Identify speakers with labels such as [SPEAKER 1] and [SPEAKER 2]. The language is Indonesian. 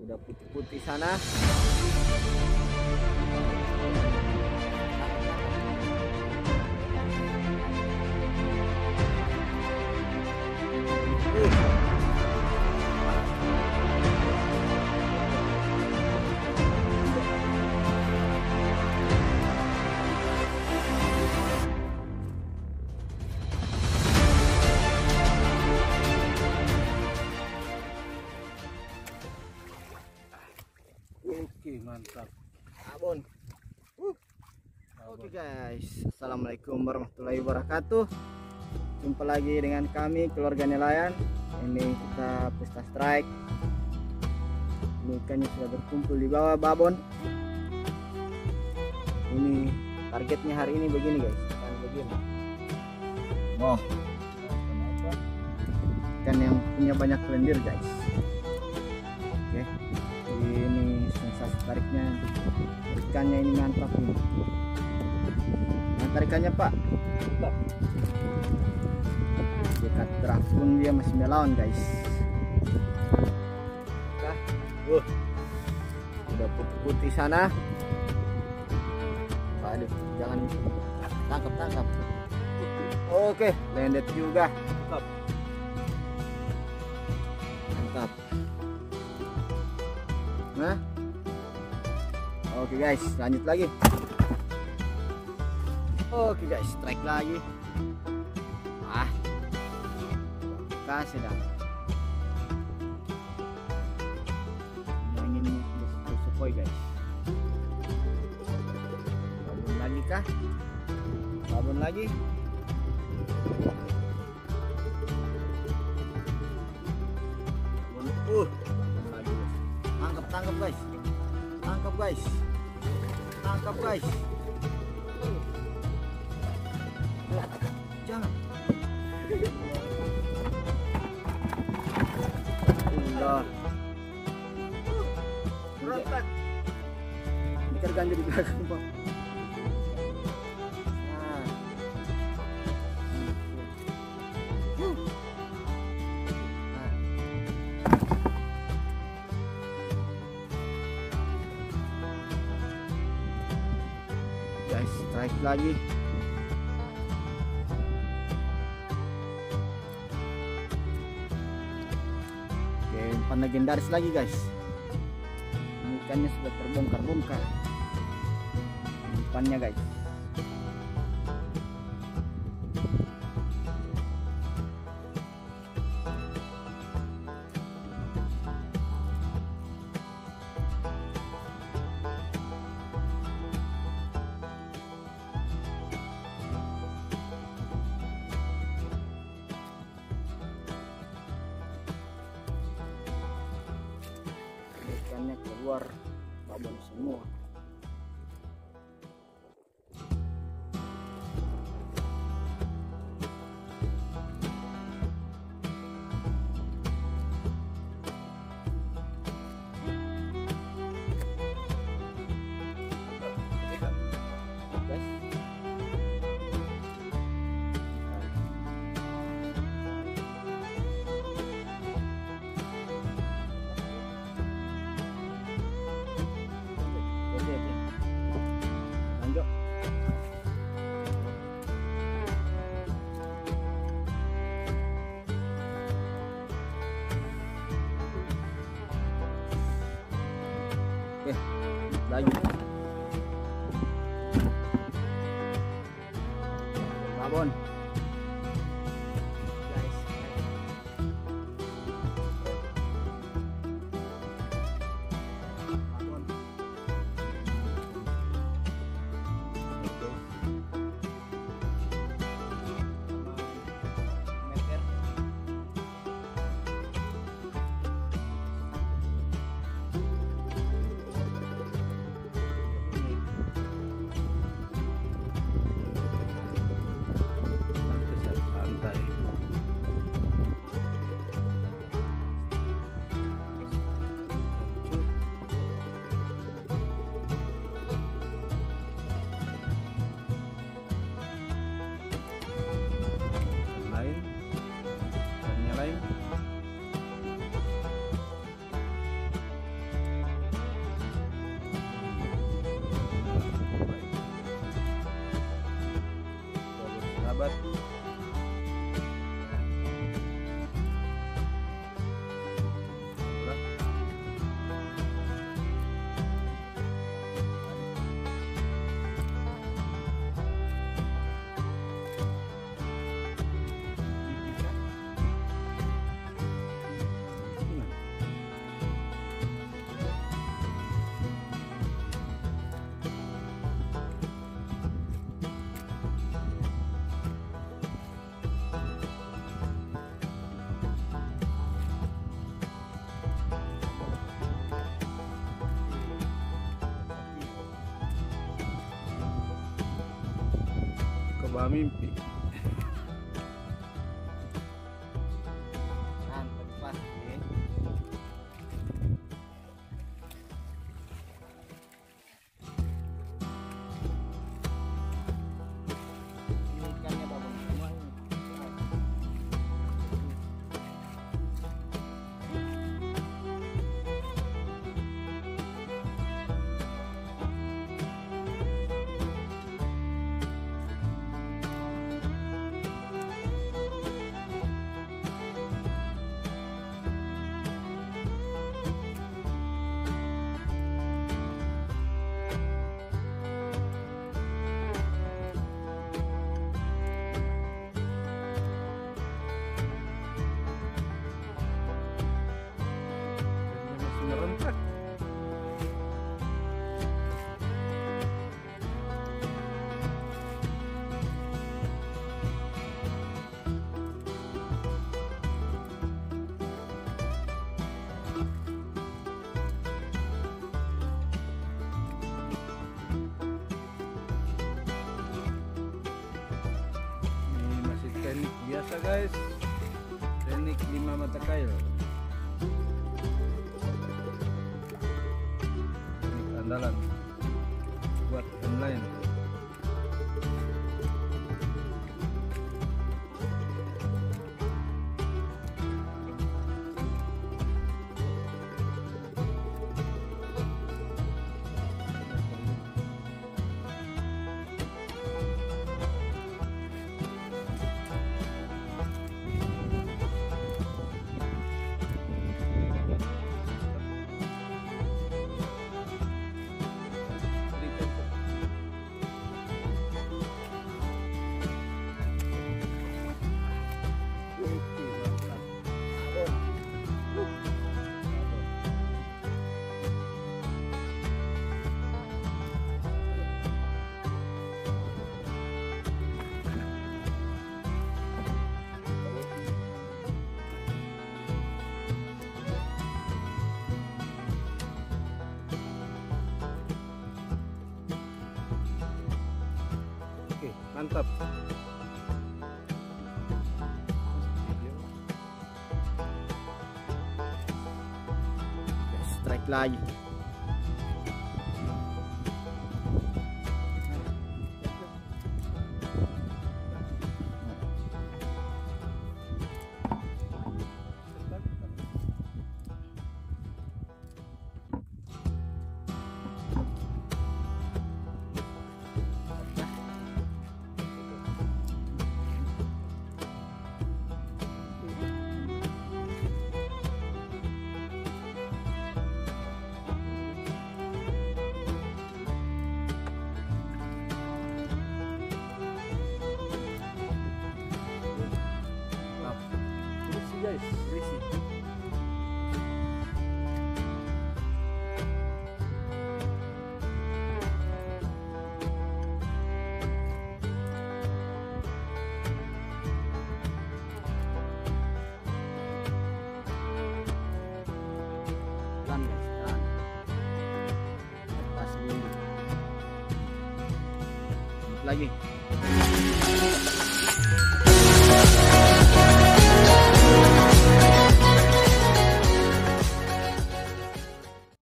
[SPEAKER 1] Udah putih-putih sana.
[SPEAKER 2] Oke, mantap.
[SPEAKER 1] Abon. Oke guys, assalamualaikum warahmatullahi wabarakatuh. Jumpa lagi dengan kami keluarga nelayan. Ini kita pesta strike. Ini ikannya sudah berkumpul di bawah babon. Ini targetnya hari ini begini guys, ikan begini. Oh, ikan yang punya banyak lendir guys. Oke, ini sensasi tariknya. Ikannya ini mantap ini. Nah, tarikannya Pak. Dekat gerak pun dia masih melawan guys. Udah putih-putih sana. Aduh, jangan tangkap. Oke, landet juga. Mantap. Nah, oke guys, lanjut lagi. Oke guys, strike lagi. Kasih dah. Angin sepoi guys. Babon lagi kah? Babon lagi. Babon. Tangkap guys. Tangkap guys. Jangan. Udah. Berontak. Mikir ganjil di belakang Bang. Guys, strike lagi. Oke, umpan legendaris lagi guys. Ini ikannya sudah terbongkar. Umpannya guys. Ikannya keluar babon semua. Lanjut. Oke, lagi. Babon. Guys. Babon. Meter.
[SPEAKER 2] sebuah mimpi.
[SPEAKER 1] Mantap pasti. Ini ikannya babon semua ini.
[SPEAKER 2] Ikannya masih merentak. Ini masih teknik biasa guys, teknik 5 mata kail, teknik andalan buat ikan lain. Oke, mantap.
[SPEAKER 1] Strike lagi.
[SPEAKER 2] Guys,
[SPEAKER 1] Berisi. Pelan guys, pelan. Lepas dulu. Lanjut lagi.